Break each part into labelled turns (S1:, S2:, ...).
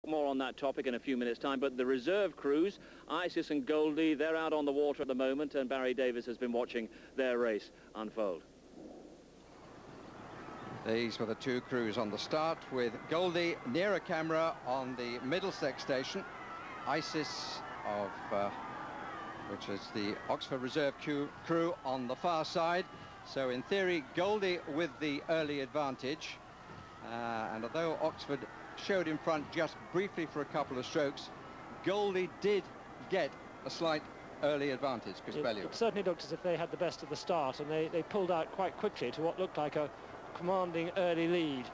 S1: More on that topic in a few minutes' time, but the reserve crews, Isis and Goldie, they're out on the water at the moment, and Barry Davies has been watching their race unfold.
S2: These were the two crews on the start, with Goldie near a camera on the Middlesex station, Isis which is the Oxford Reserve crew on the far side. So in theory, Goldie with the early advantage, and although Oxford showed in front just briefly for a couple of strokes, Goldie did get a slight early advantage. Chris Bellew.
S3: It certainly looked as if they had the best at the start, and they pulled out quite quickly to what looked like a commanding early lead.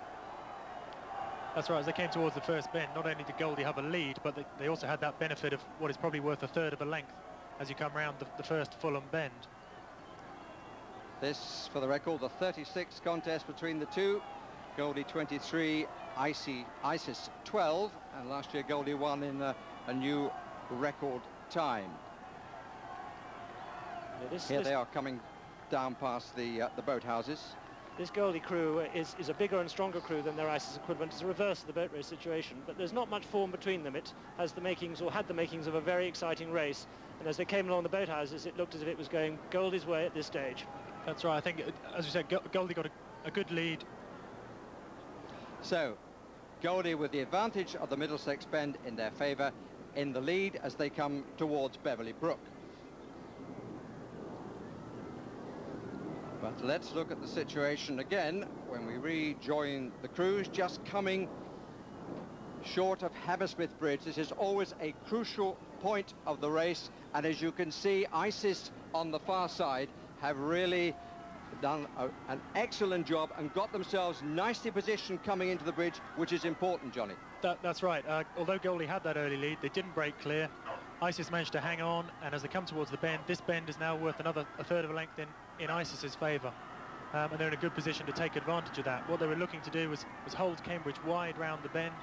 S4: That's right, as they came towards the first bend, not only did Goldie have a lead, but they also had that benefit of what is probably worth a third of a length as you come round the first Fulham bend.
S2: This, for the record, the 36th contest between the two. Goldie 23, Isis 12, and last year Goldie won in a new record time.
S3: Yeah,
S2: Here they are coming down past the boathouses.
S3: This Goldie crew is a bigger and stronger crew than their Isis equivalent. It's a reverse of the boat race situation, but there's not much form between them. It has the makings, or had the makings, of a very exciting race, and as they came along the boathouses, it looked as if it was going Goldie's way at this stage.
S4: That's right. I think, as you said, Goldie got a good lead.
S2: So Goldie with the advantage of the Middlesex bend in their favour, in the lead as they come towards Beverly Brook. But let's look at the situation again when we rejoin the crews, just coming short of Hammersmith Bridge. This is always a crucial point of the race, and as you can see, Isis on the far side have really done an excellent job and got themselves nicely positioned coming into the bridge, which is important, Johnny.
S4: That's right. Although Goldie had that early lead, they didn't break clear. Isis managed to hang on, and as they come towards the bend, this bend is now worth a third of a length in Isis's favour, and they're in a good position to take advantage of that. What they were looking to do was hold Cambridge wide round the bend,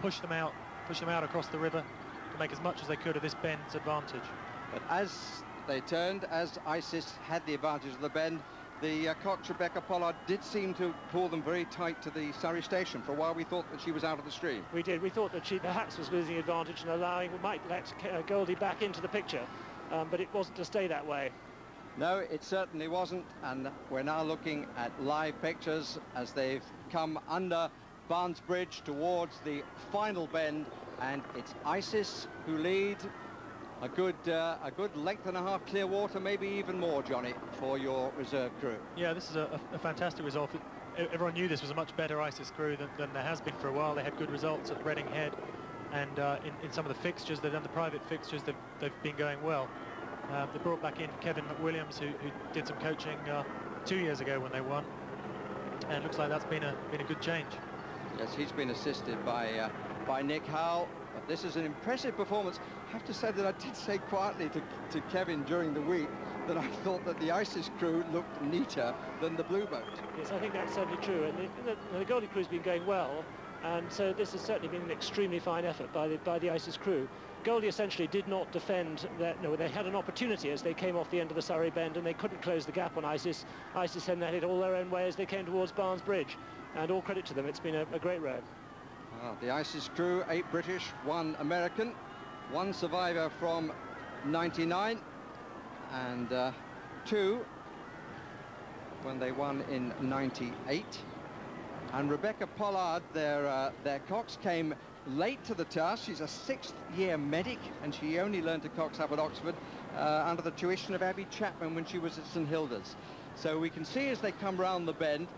S4: push them out across the river to make as much as they could of this bend's advantage.
S2: But as they turned, as Isis had the advantage of the bend, the Cox Rebecca Pollard did seem to pull them very tight to the Surrey station. For a while we thought that she was out of the stream.
S3: We did. We thought that she perhaps was losing advantage and might let Goldie back into the picture, but it wasn't to stay that way.
S2: No, it certainly wasn't, and we're now looking at live pictures as they've come under Barnes Bridge towards the final bend, and it's Isis who lead. A good length and a half clear water, maybe even more, Johnny, for your reserve crew.
S4: Yeah, this is a fantastic result. Everyone knew this was a much better Isis crew than there has been for a while. They had good results at Reading Head, and in some of the fixtures they've done, the private fixtures, they've been going well. They brought back in Kevin McWilliams, who did some coaching 2 years ago when they won, and it looks like that's been a good change.
S2: Yes, he's been assisted by Nick Howell. But this is an impressive performance. I have to say that I did say quietly to Kevin during the week that I thought that the Isis crew looked neater than the Blue Boat.
S3: Yes, I think that's certainly true, and the Goldie crew's been going well, and so this has certainly been an extremely fine effort by the Isis crew. Goldie essentially did not defend that. No, they had an opportunity as they came off the end of the Surrey bend, and they couldn't close the gap on Isis. Isis had it all their own way as they came towards Barnes Bridge, and all credit to them. It's been a great row.
S2: The Isis crew, 8 British, 1 American, 1 survivor from 99, and 2 when they won in 98. And Rebecca Pollard, their Cox, came late to the task. She's a 6th-year medic, and she only learned to Cox up at Oxford under the tuition of Abby Chapman when she was at St Hilda's. So we can see as they come round the bend,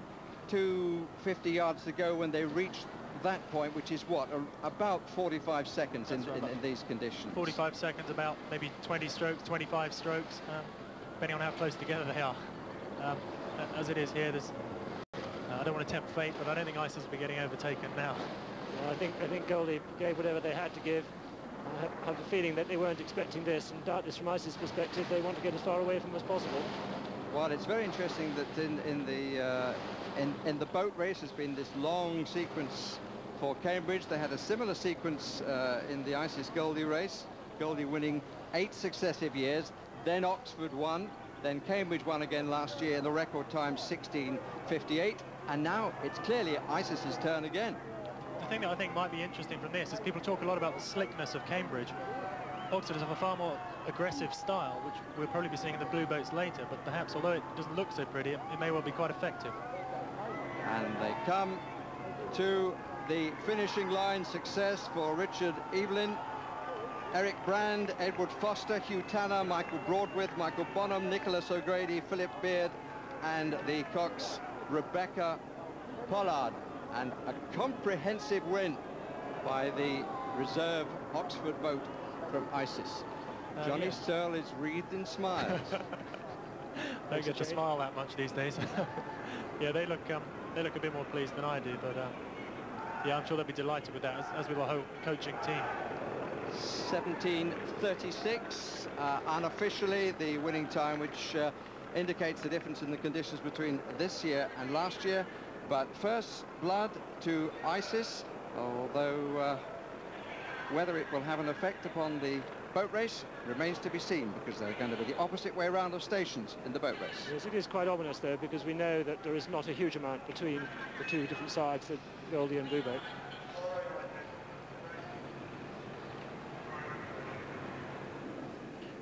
S2: 250 yards to go when they reach that point, which is what, about 45 seconds in these conditions.
S4: 45 seconds, about maybe 20 strokes, 25 strokes, depending on how close together they are. As it is here, I don't want to tempt fate, but I don't think Isis will be getting overtaken now.
S3: I think Goldie gave whatever they had to give. I have a feeling that they weren't expecting this, and doubtless from Isis' perspective they want to get as far away from as possible.
S2: Well, it's very interesting that in the boat race has been this long sequence for Cambridge. They had a similar sequence in the Isis Goldie race, Goldie winning 8 successive years, then Oxford won, then Cambridge won again last year in the record time 16:58, and now it's clearly Isis's turn again.
S4: the thing that I think might be interesting from this is people talk a lot about the slickness of Cambridge. Oxford have a far more aggressive style, which we'll probably be seeing in the blue boats later, but perhaps, although it doesn't look so pretty, it may well be quite effective.
S2: And they come to the finishing line. Success for Richard Evelyn, Eric Brand, Edward Foster, Hugh Tanner, Michael Broadwith, Michael Bonham, Nicholas O'Grady, Philip Beard, and the Cox Rebecca Pollard. And a comprehensive win by the reserve Oxford boat from ISIS. Johnny Searle is wreathed in smiles.
S4: Don't get to smile that much these days. Yeah, they look a bit more pleased than I do, but yeah, I'm sure they'll be delighted with that, as will the whole coaching team.
S2: 17:36, unofficially the winning time, which indicates the difference in the conditions between this year and last year. But first blood to ISIS, although whether it will have an effect upon the boat race remains to be seen, because they're going to be the opposite way round of stations in the boat race.
S3: Yes, it is quite ominous, though, because we know that there is not a huge amount between the two different sides, the Goldie and Blue boat.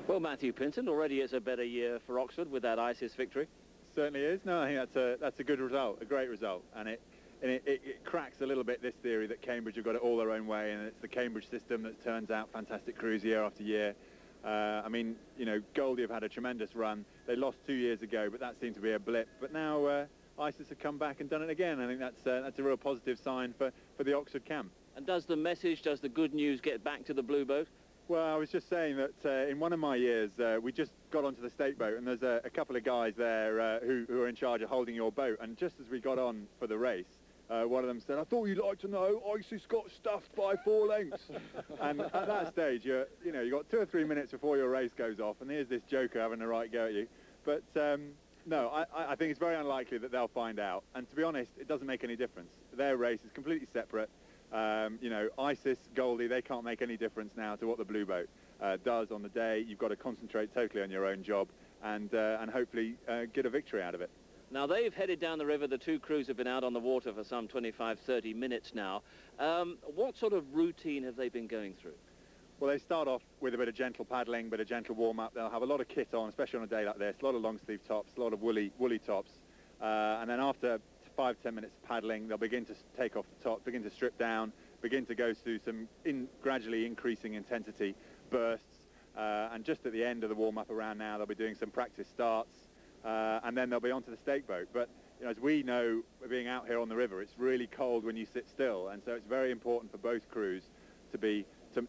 S1: Well, Matthew Pinton, already it's a better year for Oxford with that ISIS victory.
S5: Certainly is. No, I think that's a good result, a great result, and it cracks a little bit this theory that Cambridge have got it all their own way, and it's the Cambridge system that turns out fantastic crews year after year. I mean, you know, Goldie have had a tremendous run. They lost 2 years ago, but that seemed to be a blip. But now ISIS have come back and done it again. I think that's a real positive sign for the Oxford camp.
S1: And does the good news get back to the Blue boat?
S5: Well, I was just saying that in one of my years, we just got onto the state boat, and there's a couple of guys there who are in charge of holding your boat. And just as we got on for the race, one of them said, "I thought you'd like to know ISIS got stuffed by 4 lengths." And at that stage, you got 2 or 3 minutes before your race goes off, and here's this joker having a right go at you. But no, I think it's very unlikely that they'll find out. And to be honest, it doesn't make any difference. Their race is completely separate. You know, ISIS, Goldie, they can't make any difference now to what the Blue boat does on the day. You've got to concentrate totally on your own job and hopefully get a victory out of it.
S1: Now, they've headed down the river. The two crews have been out on the water for some 25-30 minutes now. What sort of routine have they been going through?
S5: Well, they start off with a bit of gentle paddling, bit of gentle warm-up. They'll have a lot of kit on, especially on a day like this, a lot of long-sleeve tops, a lot of woolly tops. And then after 5-10 minutes of paddling, they'll begin to take off the top, begin to strip down, begin to go through some gradually increasing intensity bursts. And just at the end of the warm-up around now, they'll be doing some practice starts. And then they'll be onto the stake boat. But you know, as we know, being out here on the river, it's really cold when you sit still, and so it's very important for both crews to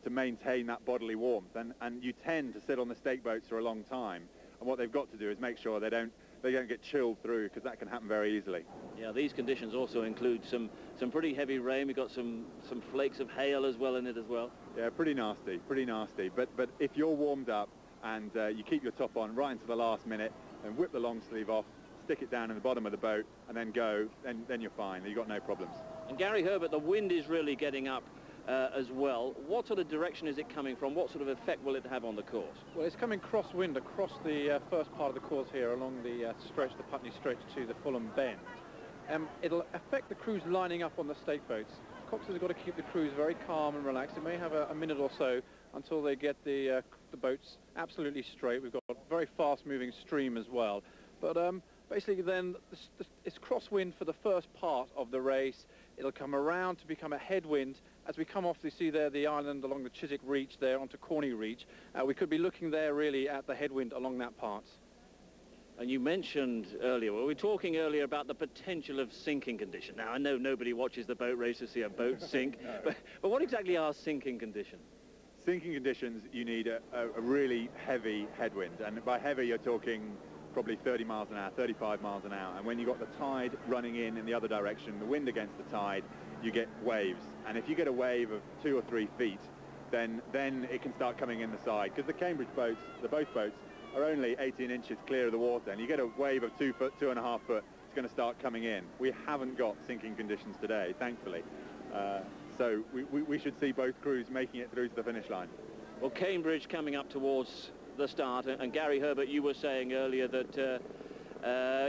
S5: maintain that bodily warmth. And you tend to sit on the stake boats for a long time, and what they've got to do is make sure they don't get chilled through, because that can happen very easily.
S1: Yeah, these conditions also include some pretty heavy rain. We've got some flakes of hail as well in it as well.
S5: Yeah, pretty nasty. But if you're warmed up and you keep your top on right into the last minute, and whip the long sleeve off, stick it down in the bottom of the boat, and then go, then you're fine. You've got no problems.
S1: And Gary Herbert, the wind is really getting up as well. What sort of direction is it coming from? What sort of effect will it have on the course?
S6: Well, it's coming crosswind across the first part of the course here along the stretch, the Putney Stretch to the Fulham Bend. It'll affect the crews lining up on the stake boats. Cox has got to keep the crews very calm and relaxed. It may have a minute or so until they get the boats absolutely straight. We've got a very fast-moving stream as well. But basically then it's crosswind for the first part of the race. It'll come around to become a headwind as we come off. You see there the island along the Chiswick Reach there onto Corney Reach. We could be looking there really at the headwind along that part.
S1: And you mentioned earlier, we were talking earlier about the potential of sinking condition. Now, I know nobody watches the boat race to see a boat sink, no. but what exactly are sinking conditions?
S5: Sinking conditions, you need a really heavy headwind. And by heavy, you're talking probably 30 miles an hour, 35 miles an hour. And when you've got the tide running in the other direction, the wind against the tide, you get waves. And if you get a wave of 2 or 3 feet, then it can start coming in the side. Because the Cambridge boats, both boats, are only 18 inches clear of the water, and you get a wave of 2 foot, 2.5 foot, it's going to start coming in. We haven't got sinking conditions today, thankfully. So we should see both crews making it through to the finish line.
S1: Well, Cambridge coming up towards the start, and Gary Herbert, you were saying earlier that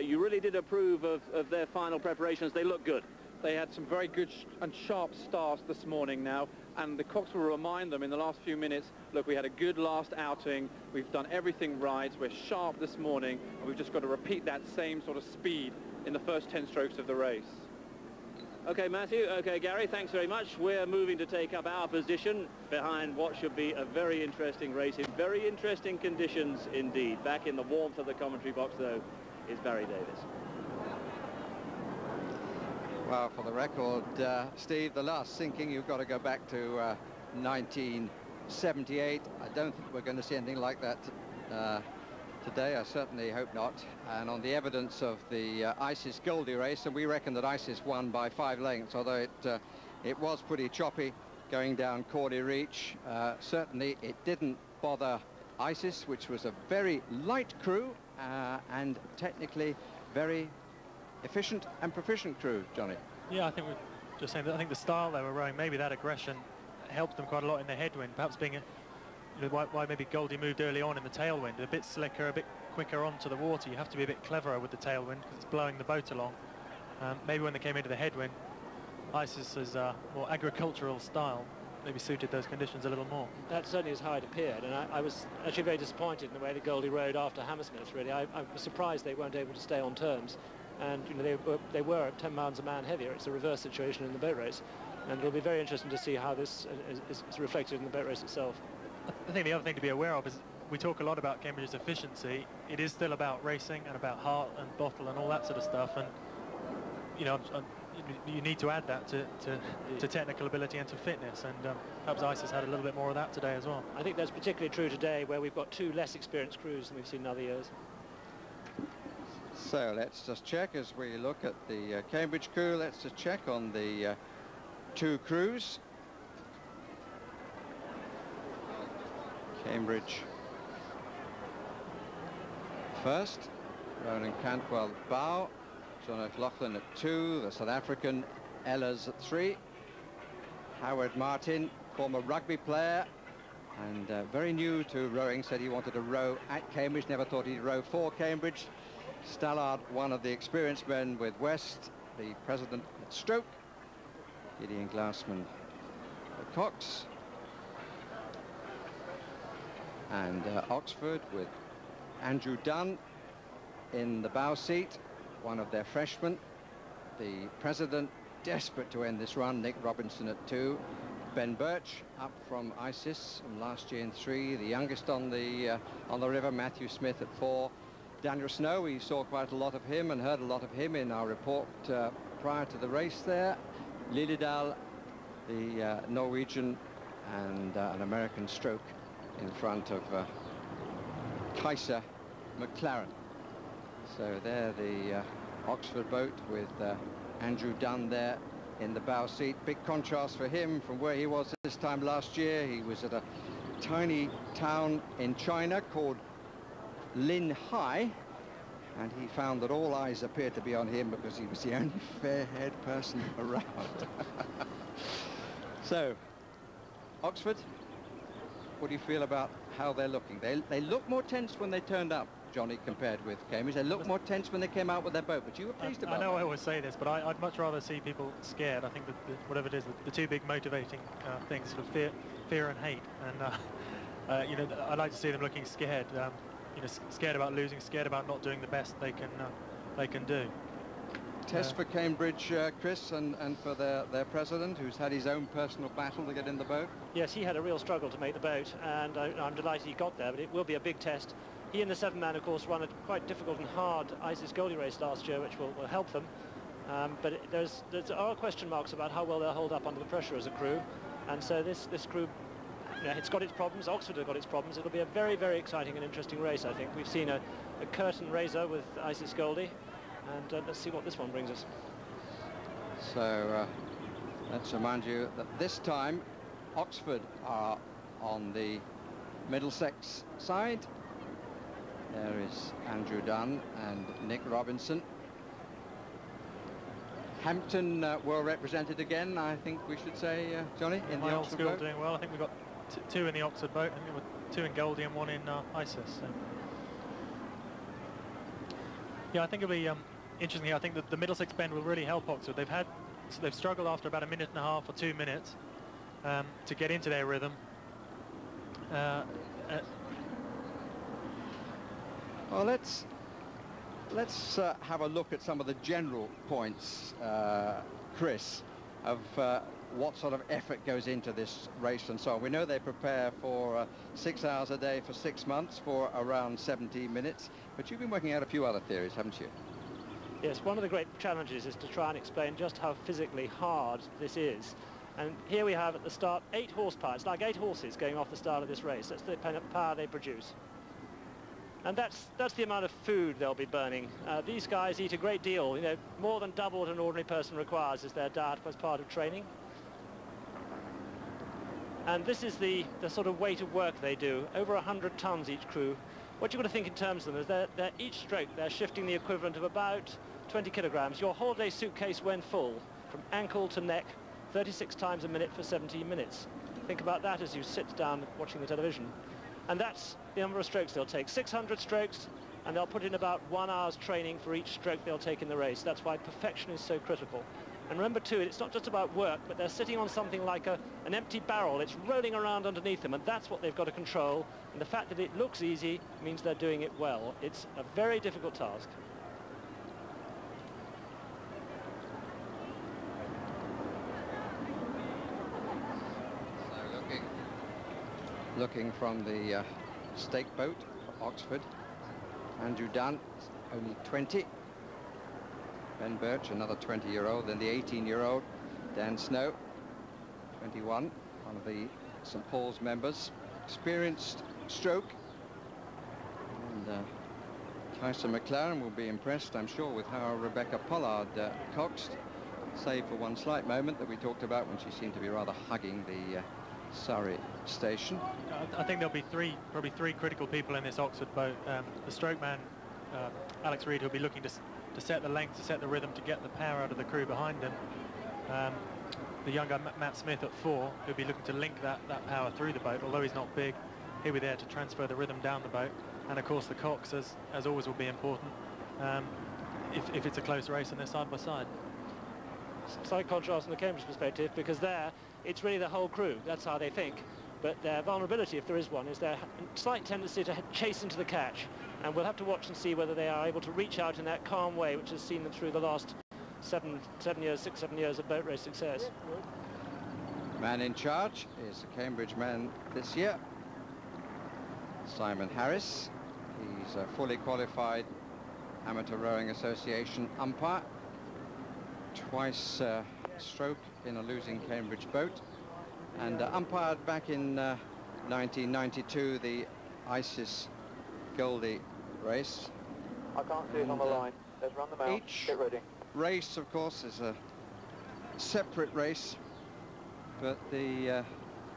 S1: you really did approve of their final preparations. They look good.
S6: They had some very good and sharp starts this morning now, and the Cox will remind them in the last few minutes, look, we had a good last outing, we've done everything right, we're sharp this morning, and we've just got to repeat that same sort of speed in the first 10 strokes of the race.
S1: Okay, Matthew. Okay, Gary, thanks very much. We're moving to take up our position behind what should be a very interesting race in very interesting conditions indeed. Back in the warmth of the commentary box, though, is Barry Davies.
S2: Well, for the record, Steve, the last sinking, you've got to go back to 1978. I don't think we're going to see anything like that today. I certainly hope not. And on the evidence of the Isis Goldie race, and we reckon that Isis won by 5 lengths, although it was pretty choppy going down Cordy Reach. Certainly it didn't bother Isis, which was a very light crew and technically very efficient and proficient crew, Johnny.
S4: Yeah, I think we're just saying that I think the style they were rowing, maybe that aggression helped them quite a lot in the headwind, perhaps being why maybe Goldie moved early on in the tailwind, a bit slicker, a bit quicker onto the water. You have to be a bit cleverer with the tailwind because it's blowing the boat along. Maybe when they came into the headwind, Isis's more agricultural style maybe suited those conditions a little more.
S3: That certainly is how it appeared, and I was actually very disappointed in the way that Goldie rode after Hammersmith, really. I was surprised they weren't able to stay on terms, and they were 10 pounds a man heavier. It's a reverse situation in the boat race, and it'll be very interesting to see how this is reflected in the boat race itself.
S4: I think the other thing to be aware of is we talk a lot about Cambridge's efficiency. It is still about racing and about heart and bottle and all that sort of stuff, and you need to add that to technical ability and to fitness, and perhaps Isis had a little bit more of that today as well.
S3: I think that's particularly true today, where we've got 2 less experienced crews than we've seen in other years.
S2: So let's just check as we look at the Cambridge crew. Let's just check on the 2 crews. Cambridge first, Ronan Cantwell at bow, John O'Loughlin at 2, the South African Ehlers at 3, Howard Martin, former rugby player and very new to rowing, said he wanted to row at Cambridge, never thought he'd row for Cambridge. Stallard, one of the experienced men with West, the president at stroke, Gideon Glassman at Cox, and Oxford with Andrew Dunn in the bow seat, one of their freshmen. The president, desperate to end this run, Nick Robinson at 2. Ben Birch up from Isis from last year in 3. The youngest on the river, Matthew Smith at 4. Daniel Snow, we saw quite a lot of him and heard a lot of him in our report prior to the race there. Liljedal, the Norwegian, and an American stroke in front of Kaiser McLaren. So there the Oxford boat with Andrew Dunn there in the bow seat. Big contrast for him from where he was this time last year. He was at a tiny town in China called Linhai, and he found that all eyes appeared to be on him because he was the only fair-haired person around. So, Oxford, what do you feel about how they're looking? They look more tense when they turned up, Johnny, compared with Cambridge. They look more tense when they came out with their boat, but you were pleased about
S4: I know
S2: that.
S4: I always say this, but I'd much rather see people scared. I think that whatever it is, the 2 big motivating things, sort of fear and hate, and you know, I'd like to see them looking scared. You know, scared about losing, scared about not doing the best they can do.
S2: Test for Cambridge, Chris, and for their president, who's had his own personal battle to get in the boat.
S3: Yes, he had a real struggle to make the boat, and I'm delighted he got there, but it will be a big test. He and the 7-man, of course, run a quite difficult and hard Isis Goldie race last year, which will help them. But there are question marks about how well they'll hold up under the pressure as a crew, and so this crew, you know, it's got its problems. Oxford have got its problems. It'll be a very, very exciting and interesting race, I think. We've seen a curtain raiser with Isis Goldie, and let's see what this one brings us.
S2: So let's remind you that this time Oxford are on the Middlesex side. There is Andrew Dunn and Nick Robinson. Hampton well represented again, I think we should say, Johnny, in the Oxford boat.
S4: Doing well. I think we've got 2 in the Oxford boat. I think we've got 2 in Goldie and 1 in Isis. So. Yeah, I think it'll be interesting. I think that the Middlesex bend will really help Oxford. They've had they've struggled after about 1.5 minutes or 2 minutes to get into their rhythm.
S2: Well, let's have a look at some of the general points, Chris, of what sort of effort goes into this race and so on. We know they prepare for 6 hours a day for 6 months for around 70 minutes, but you've been working out a few other theories, haven't you?
S3: Yes, one of the great challenges is to try and explain just how physically hard this is. And here we have at the start 8 horsepower. It's like 8 horses going off the start of this race. That's the power they produce. And that's the amount of food they'll be burning. These guys eat a great deal, you know, more than double what an ordinary person requires as their diet as part of training. And this is the sort of weight of work they do, over 100 tons each crew. What you've got to think in terms of them is they're each stroke, they're shifting the equivalent of about 20 kilograms. Your holiday suitcase when full, from ankle to neck, 36 times a minute for 17 minutes. Think about that as you sit down watching the television. And that's the number of strokes they'll take. 600 strokes, and they'll put in about 1 hour's training for each stroke they'll take in the race. That's why perfection is so critical. And remember too, it's not just about work, but they're sitting on something like an empty barrel. It's rolling around underneath them, and that's what they've got to control. And the fact that it looks easy means they're doing it well. It's a very difficult task.
S2: So looking from the stake boat for Oxford, Andrew Dunn, only 20. Ben Birch, another 20-year-old, then the 18-year-old, Dan Snow, 21, one of the St Paul's members, experienced stroke. And Kysa McLaren will be impressed, I'm sure, with how Rebecca Pollard coxed, save for one slight moment that we talked about when she seemed to be rather hugging the Surrey station.
S4: I think there'll be probably three critical people in this Oxford boat. The stroke man, Alex Reid, who'll be looking to set the length, to set the rhythm, to get the power out of the crew behind him. The younger Matt Smith at 4, who'll be looking to link that power through the boat, although he's not big. He'll be there to transfer the rhythm down the boat. And of course the cox, as always, will be important if it's a close race and they're side by side.
S3: Slight contrast from the Cambridge perspective, because there it's really the whole crew. That's how they think. But their vulnerability, if there is one, is their slight tendency to chase into the catch. And we'll have to watch and see whether they are able to reach out in that calm way which has seen them through the last 6, 7 years of boat race success.
S2: Man in charge is the Cambridge man this year, Simon Harris. He's a fully qualified Amateur Rowing Association umpire, twice stroke in a losing Cambridge boat, and umpired back in 1992 the ISIS Goldie race.
S6: I can't see it on the line. Let's run them out. Get ready.
S2: Race, of course, is a separate race, but the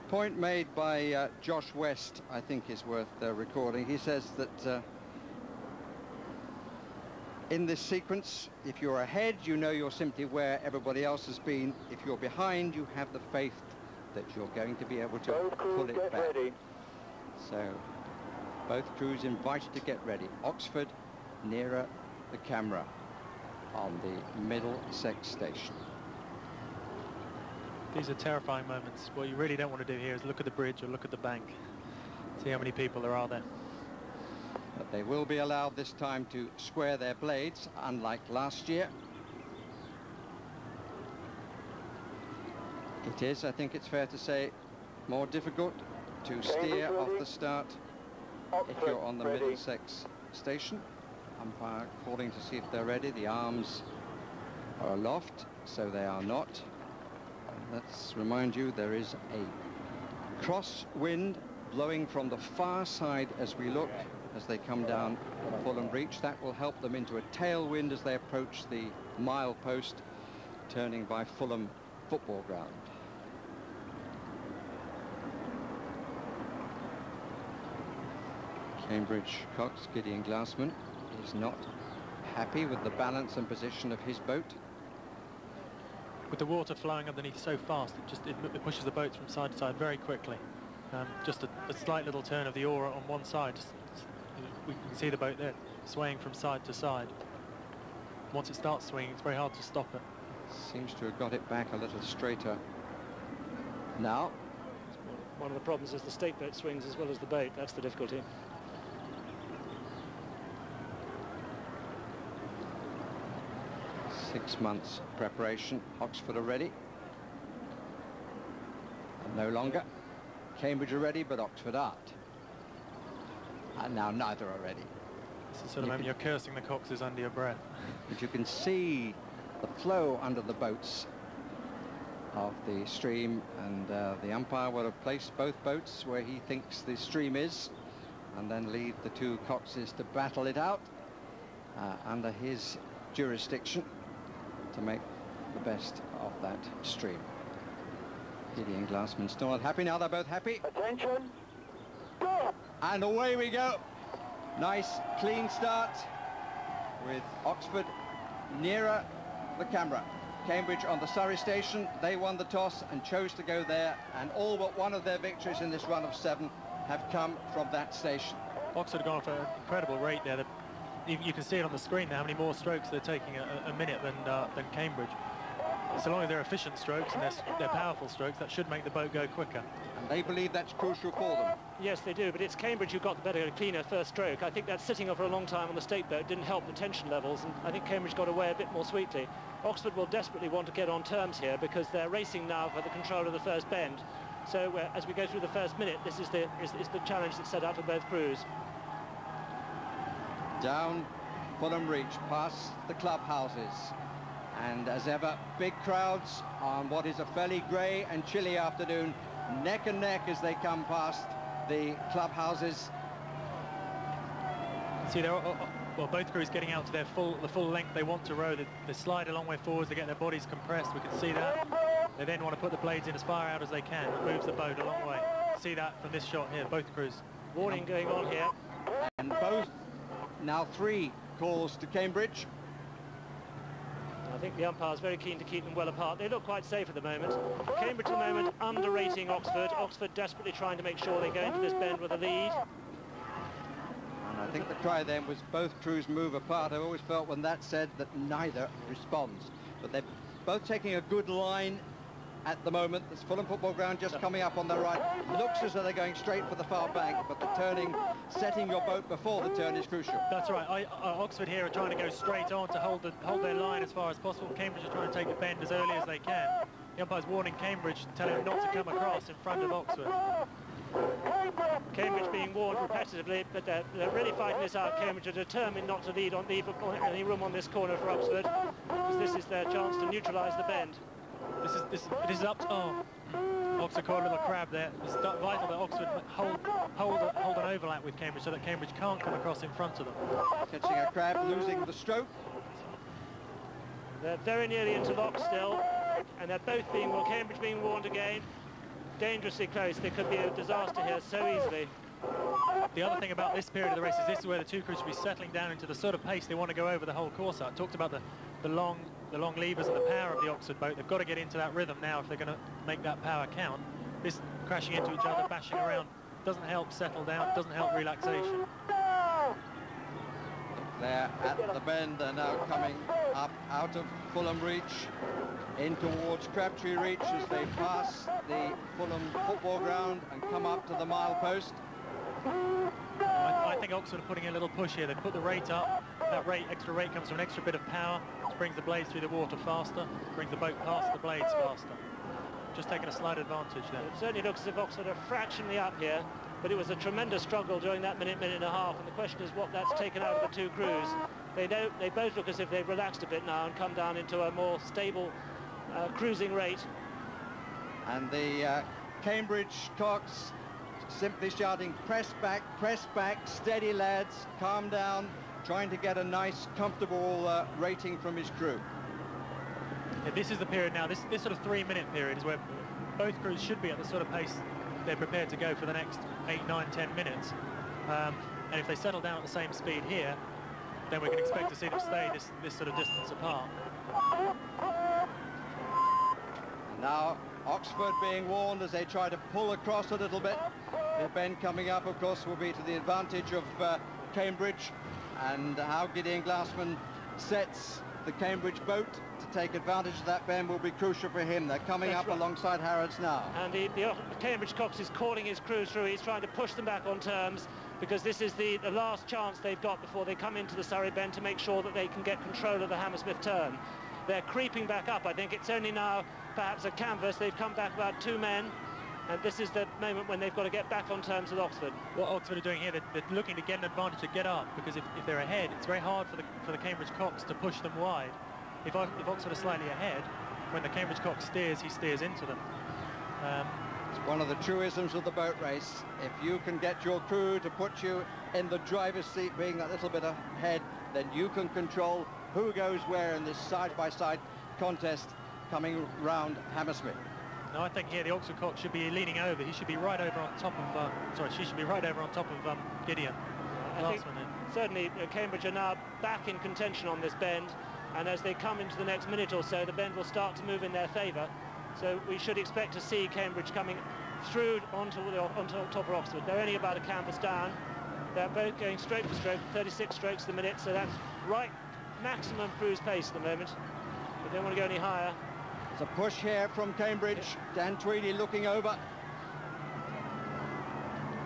S2: point made by Josh West, I think, is worth recording. He says that in this sequence, if you're ahead, you know you're simply where everybody else has been. If you're behind, you have the faith that you're going to be able to pull it back. Ready. So both crews invited to get ready. Oxford nearer the camera on the Middlesex station.
S4: These are terrifying moments. What you really don't want to do here is look at the bridge or look at the bank. See how many people there are there.
S2: But they will be allowed this time to square their blades, unlike last year. It is, I think it's fair to say, more difficult to steer off the start if you're on the Middlesex station. Umpire calling to see if they're ready. The arms are aloft, so they are not. Let's remind you, there is a crosswind blowing from the far side as we look, as they come down Fulham Breach. That will help them into a tailwind as they approach the milepost, turning by Fulham football ground. Cambridge cox, Gideon Glassman, is not happy with the balance and position of his boat.
S4: With the water flowing underneath so fast, it pushes the boats from side to side very quickly. Just a slight little turn of the oar on one side, we can see the boat there swaying from side to side. Once it starts swinging, it's very hard to stop it.
S2: Seems to have got it back a little straighter now.
S3: One of the problems is the stake boat swings as well as the boat. That's the difficulty.
S2: Six months preparation. Oxford are ready. No longer. Cambridge are ready, but Oxford aren't. And now neither are ready.
S4: This is sort of you're cursing the Coxes under your breath.
S2: But you can see the flow under the boats of the stream, and the umpire will have placed both boats where he thinks the stream is, and then leave the two Coxes to battle it out under his jurisdiction to make the best of that stream. Gideon Glassman still not happy. Now they're both happy.
S7: Attention. Go.
S2: And away we go. Nice clean start with Oxford nearer the camera. Cambridge on the Surrey station. They won the toss and chose to go there, and all but one of their victories in this run of 7 have come from that station.
S4: Oxford have gone for an incredible rate there. You can see it on the screen now, how many more strokes they're taking a minute than Cambridge. So long as they're efficient strokes and they're powerful strokes, that should make the boat go quicker.
S2: And they believe that's crucial for them.
S3: Yes, they do, but it's Cambridge who got the better, cleaner first stroke. I think that sitting for a long time on the stake boat didn't help the tension levels, and I think Cambridge got away a bit more sweetly. Oxford will desperately want to get on terms here because they're racing now for the control of the first bend. So as we go through the first minute, this is the challenge that's set out for both crews.
S2: Down Fulham Reach, past the clubhouses. And as ever, big crowds on what is a fairly grey and chilly afternoon, neck and neck as they come past the clubhouses.
S4: See, well, both crews getting out to the full length they want to row. They slide a long way forwards, they get their bodies compressed, we can see that. They then want to put the blades in as far out as they can. It moves the boat a long way. See that from this shot here, both crews.
S3: Warning going on here.
S2: And both, now 3 calls to Cambridge.
S3: I think the umpire's very keen to keep them well apart. They look quite safe at the moment. Cambridge at the moment underrating Oxford. Oxford desperately trying to make sure they go into this bend with a lead.
S2: And I think the cry then was both crews move apart. I've always felt when that's said that neither responds. But they're both taking a good line at the moment. This Fulham Football Ground just coming up on their right. Looks as though they're going straight for the far bank, but the turning, setting your boat before the turn is crucial.
S4: That's right. Oxford here are trying to go straight on to hold their line as far as possible. Cambridge are trying to take the bend as early as they can. The umpire's warning Cambridge, telling them not to come across in front of Oxford.
S3: Cambridge being warned repetitively, but they're really fighting this out. Cambridge are determined not to leave any room on this corner for Oxford, because this is their chance to neutralise the bend.
S4: This is up to... Oh. Oxford caught a little crab there. It's vital that Oxford hold an overlap with Cambridge so that Cambridge can't come across in front of them.
S2: Catching a crab, losing the stroke.
S3: They're very nearly interlocked still, and they're both being, well, Cambridge being warned again. Dangerously close. There could be a disaster here so easily.
S4: The other thing about this period of the race is this is where the two crews should be settling down into the sort of pace they want to go over the whole course. I talked about the long levers and the power of the Oxford boat. They've got to get into that rhythm now if they're going to make that power count. This crashing into each other, bashing around, doesn't help settle down, doesn't help relaxation.
S2: They're at the bend. They're now coming up out of Fulham Reach in towards Crabtree Reach as they pass the Fulham Football Ground and come up to the milepost.
S4: I think Oxford are putting a little push here. They put the rate up. That extra rate comes from an extra bit of power, which brings the blades through the water faster, brings the boat past the blades faster. Just taking a slight advantage there.
S3: It certainly looks as if Oxford are fractionally up here, but it was a tremendous struggle during that minute and a half, and the question is what that's taken out of the two crews. They both look as if they've relaxed a bit now and come down into a more stable cruising rate.
S2: And the Cambridge Cox simply shouting, press back, steady lads, calm down, trying to get a nice, comfortable rating from his crew.
S4: Yeah, this is the period now, this sort of 3-minute period is where both crews should be at the sort of pace they're prepared to go for the next 8, 9, 10 minutes. And if they settle down at the same speed here, then we can expect to see them stay this sort of distance apart.
S2: Now Oxford being warned as they try to pull across a little bit. The bend coming up, of course, will be to the advantage of Cambridge, and how Gideon Glassman sets the Cambridge boat to take advantage of that bend will be crucial for him. They're coming
S3: That's
S2: up
S3: right.
S2: alongside Harrods now.
S3: And the Cambridge Cox is calling his crew through. He's trying to push them back on terms, because this is the last chance they've got before they come into the Surrey bend to make sure that they can get control of the Hammersmith turn. They're creeping back up. I think it's only now perhaps a canvas. They've come back about 2 men, and this is the moment when they've got to get back on terms with Oxford.
S4: What Oxford are doing here, they're looking to get an advantage to get up, because if they're ahead, it's very hard for the Cambridge Cox to push them wide. If Oxford are slightly ahead, when the Cambridge Cox steers, he steers into them.
S2: It's one of the truisms of the boat race. If you can get your crew to put you in the driver's seat, being that little bit ahead, then you can control who goes where in this side-by-side contest coming round Hammersmith.
S4: No, I think here the Oxford Cox should be leaning over. He should be right over on top of, she should be right over on top of Gideon.
S3: I think certainly Cambridge are now back in contention on this bend, and as they come into the next minute or so, the bend will start to move in their favour. So we should expect to see Cambridge coming through onto top of Oxford. They're only about a canvas down. They're both going stroke for stroke, 36 strokes a minute, so that's right maximum cruise pace at the moment. They don't want to go any higher.
S2: It's a push here from Cambridge. Dan Tweedy looking over.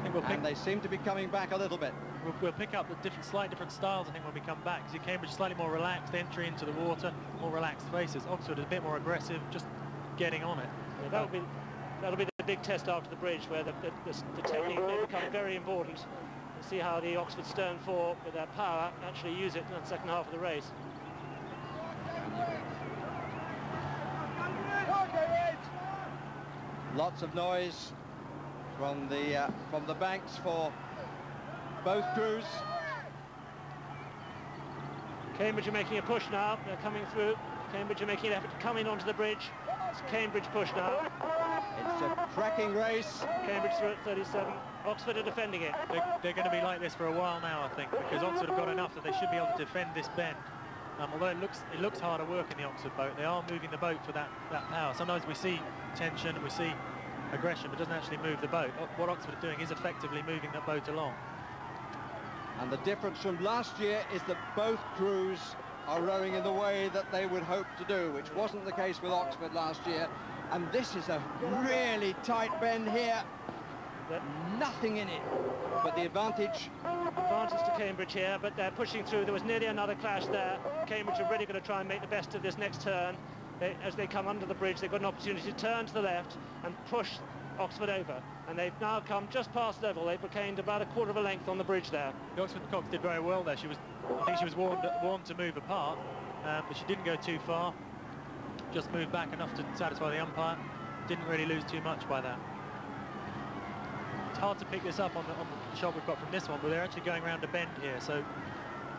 S2: And they seem to be coming back a little bit.
S4: We'll pick up the slight different styles, I think, when we come back. See, Cambridge slightly more relaxed entry into the water, more relaxed faces. Oxford is a bit more aggressive, just getting on it.
S3: Yeah, that'll be the big test after the bridge, where the technique may become very important. We'll see how the Oxford Stern 4, with their power, actually use it in the second half of the race.
S2: Lots of noise from the banks for both crews.
S3: Cambridge are making a push now. They're coming through. Cambridge are making an effort to come in onto the bridge. It's Cambridge push now.
S2: It's a cracking race.
S3: Cambridge through at 37. Oxford are defending it.
S4: They're going to be like this for a while now, I think, because Oxford have got enough that they should be able to defend this bend. Although it looks harder work in the Oxford boat, they are moving the boat for that power. Sometimes we see tension, we see aggression, but it doesn't actually move the boat. What Oxford are doing is effectively moving that boat along.
S2: And the difference from last year is that both crews are rowing in the way that they would hope to do, which wasn't the case with Oxford last year. And this is a really tight bend here. Nothing in it, but the advantage
S3: to Cambridge here, but they're pushing through. There was nearly another clash there. Cambridge are really going to try and make the best of this next turn. As they come under the bridge, they've got an opportunity to turn to the left and push Oxford over, and they've now come just past level. They've gained about a quarter of a length on the bridge there.
S4: The Oxford Cox did very well there. I think she was warned to move apart, but she didn't go too far. Just moved back enough to satisfy the umpire. Didn't really lose too much by that. It's hard to pick this up on the shot we've got from this one, but they're actually going around a bend here, so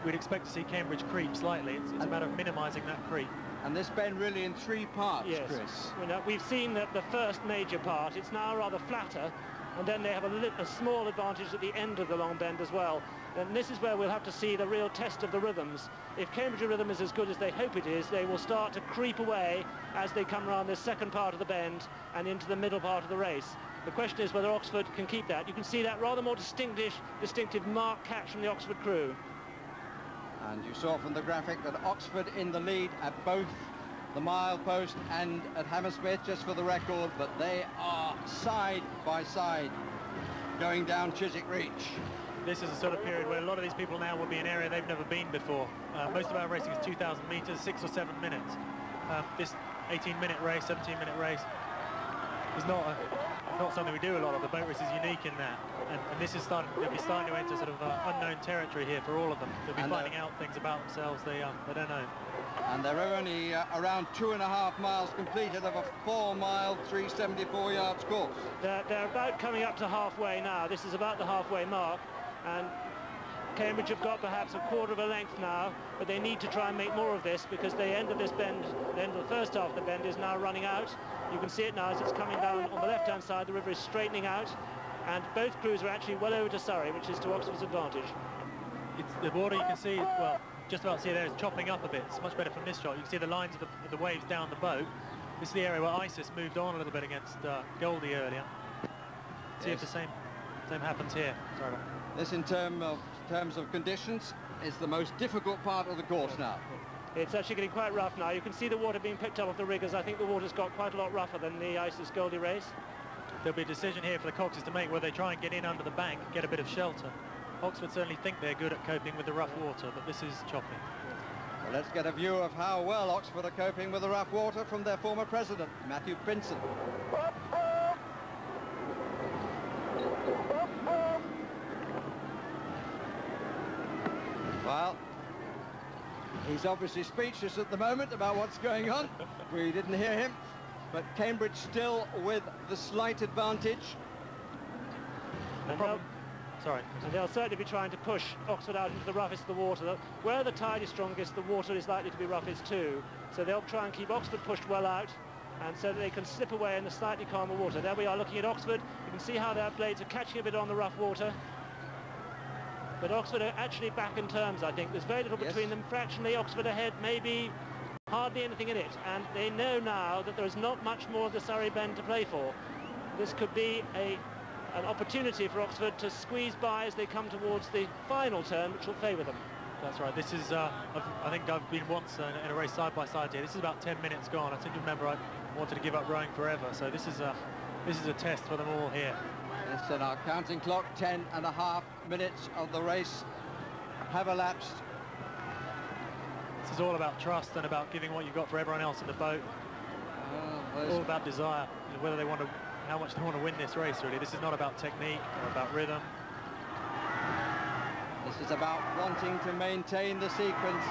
S4: we'd expect to see Cambridge creep slightly. It's a matter of minimising that creep.
S2: And this bend really in 3 parts,
S3: yes.
S2: Chris.
S3: We've seen the first major part. It's now rather flatter, and then they have a small advantage at the end of the long bend as well. And this is where we'll have to see the real test of the rhythms. If Cambridge rhythm is as good as they hope it is, they will start to creep away as they come around this second part of the bend and into the middle part of the race. The question is whether Oxford can keep that. You can see that rather more distinctive marked catch from the Oxford crew.
S2: And you saw from the graphic that Oxford in the lead at both the milepost and at Hammersmith, just for the record, but they are side by side going down Chiswick Reach.
S4: This is a sort of period where a lot of these people now will be in an area they've never been before. Most of our racing is 2,000 metres, 6 or 7 minutes. This 18-minute race, 17-minute race is not something we do a lot of. The boat race is unique in that, and this is they'll be starting to enter sort of unknown territory here for all of them. They'll be finding out things about themselves they don't know.
S2: And they're only around 2.5 miles completed of a 4-mile, 374 yards course.
S3: They're about coming up to halfway now. This is about the halfway mark, and Cambridge have got perhaps a quarter of a length now, but they need to try and make more of this, because the end of this bend, the end of the first half of the bend, is now running out. You can see it now as it's coming down on the left-hand side. The river is straightening out, and both crews are actually well over to Surrey, which is to Oxford's advantage.
S4: It's the water, you can see, well, just about see there, is chopping up a bit. It's much better from this shot. You can see the lines of the waves down the boat. This is the area where Isis moved on a little bit against Goldie earlier. See if the same happens here. Sorry about that.
S2: This, in terms of conditions, is the most difficult part of the course now.
S3: It's actually getting quite rough now. You can see the water being picked up off the riggers. I think the water's got quite a lot rougher than the Isis Goldie race.
S4: There'll be a decision here for the Coxes to make where they try and get in under the bank, get a bit of shelter. Oxford certainly think they're good at coping with the rough water, but this is choppy.
S2: Well, let's get a view of how well Oxford are coping with the rough water from their former president, Matthew Pinson. Well, he's obviously speechless at the moment about what's going on. We didn't hear him, but Cambridge still with the slight advantage.
S3: And they'll certainly be trying to push Oxford out into the roughest of the water. Where the tide is strongest, the water is likely to be roughest too. So they'll try and keep Oxford pushed well out, and so that they can slip away in the slightly calmer water. There we are looking at Oxford. You can see how their blades are catching a bit on the rough water. But Oxford are actually back in terms, I think. There's very little between them. Fractionally, Oxford ahead, maybe hardly anything in it. And they know now that there is not much more of the Surrey Bend to play for. This could be an opportunity for Oxford to squeeze by as they come towards the final turn, which will favour them.
S4: That's right. This is, I think I've been once in a race side by side here. This is about 10 minutes gone. I seem to remember I wanted to give up rowing forever. So this is a test for them all here.
S2: Yes, and our counting clock, 10.5 minutes of the race have elapsed.
S4: This is all about trust and about giving what you've got for everyone else in the boat. All about desire, whether they want to, how much they want to win this race, really. This is not about technique or about rhythm.
S2: This is about wanting to maintain the sequence.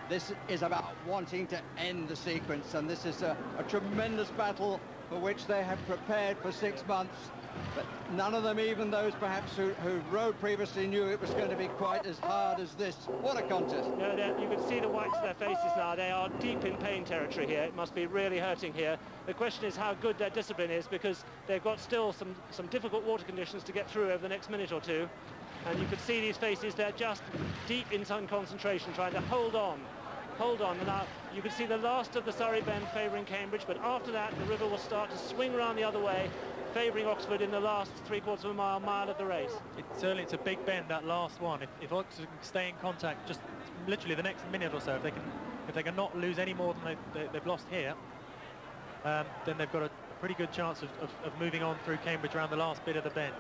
S2: This is about wanting to end the sequence, and this is a tremendous battle for which they have prepared for 6 months. But none of them, even those perhaps who rowed previously, knew it was going to be quite as hard as this. What a contest.
S3: No, you can see the whites of their faces now. They are deep in pain territory here. It must be really hurting here. The question is how good their discipline is, because they've got still some difficult water conditions to get through over the next minute or two. And you can see these faces, they're just deep in some concentration, trying to hold on. And now you can see the last of the Surrey Bend favouring Cambridge, but after that the river will start to swing around the other way, favouring Oxford in the last 3/4 of a mile of the race.
S4: It's a big bend, that last one. If Oxford can stay in contact just literally the next minute or so, if they can not lose any more than they've lost here, then they've got a pretty good chance of moving on through Cambridge around the last bit of the bend.